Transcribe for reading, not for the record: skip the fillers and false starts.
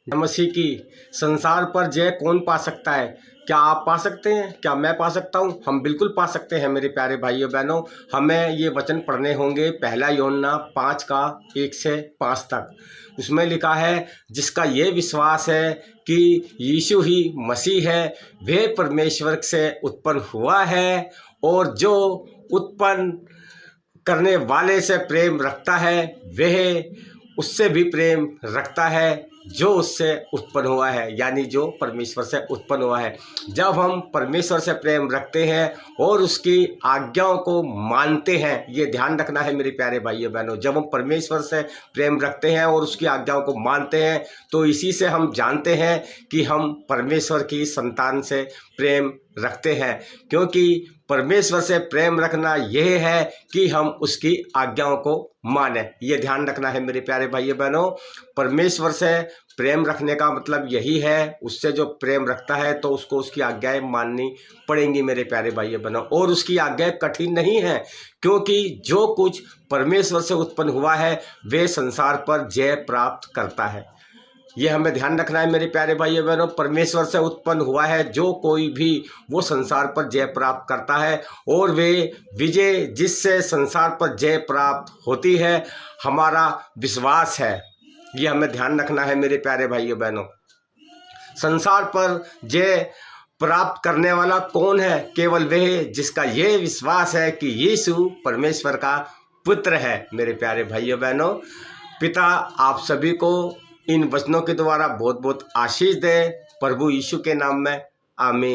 मसीह की संसार पर जय कौन पा सकता है? क्या आप पा सकते हैं? क्या मैं पा सकता हूँ? हम बिल्कुल पा सकते हैं मेरे प्यारे भाइयों बहनों। हमें ये वचन पढ़ने होंगे, पहला यूहन्ना 5 का 1 से 5 तक। उसमें लिखा है, जिसका ये विश्वास है कि यीशु ही मसीह है, वह परमेश्वर से उत्पन्न हुआ है, और जो उत्पन्न करने वाले से प्रेम रखता है वह उससे भी प्रेम रखता है जो उससे उत्पन्न हुआ है, यानी जो परमेश्वर से उत्पन्न हुआ है। जब हम परमेश्वर से प्रेम रखते हैं और उसकी आज्ञाओं को मानते हैं, ये ध्यान रखना है मेरे प्यारे भाइयों बहनों, जब हम परमेश्वर से प्रेम रखते हैं और उसकी आज्ञाओं को मानते हैं तो इसी से हम जानते हैं कि हम परमेश्वर की संतान से प्रेम रखते हैं। क्योंकि परमेश्वर से प्रेम रखना यह है कि हम उसकी आज्ञाओं को माने। ये ध्यान रखना है मेरे प्यारे भाइयों बहनों। परमेश्वर से प्रेम रखने का मतलब यही है, उससे जो प्रेम रखता है तो उसको उसकी आज्ञाएं माननी पड़ेंगी मेरे प्यारे भाइयों बहनों। और उसकी आज्ञाएं कठिन नहीं है, क्योंकि जो कुछ परमेश्वर से उत्पन्न हुआ है वे संसार पर जय प्राप्त करता है। ये हमें ध्यान रखना है मेरे प्यारे भाइयों बहनों। परमेश्वर से उत्पन्न हुआ है जो कोई भी, वो संसार पर जय प्राप्त करता है, और वे विजय जिससे संसार पर जय प्राप्त होती है हमारा विश्वास है। ये हमें ध्यान रखना है मेरे प्यारे भाइयों बहनों। संसार पर जय प्राप्त करने वाला कौन है? केवल वह जिसका ये विश्वास है कि यीशु परमेश्वर का पुत्र है। मेरे प्यारे भाइयों बहनों, पिता आप सभी को इन वचनों के द्वारा बहुत बहुत आशीष दे, प्रभु यीशु के नाम में, आमीन।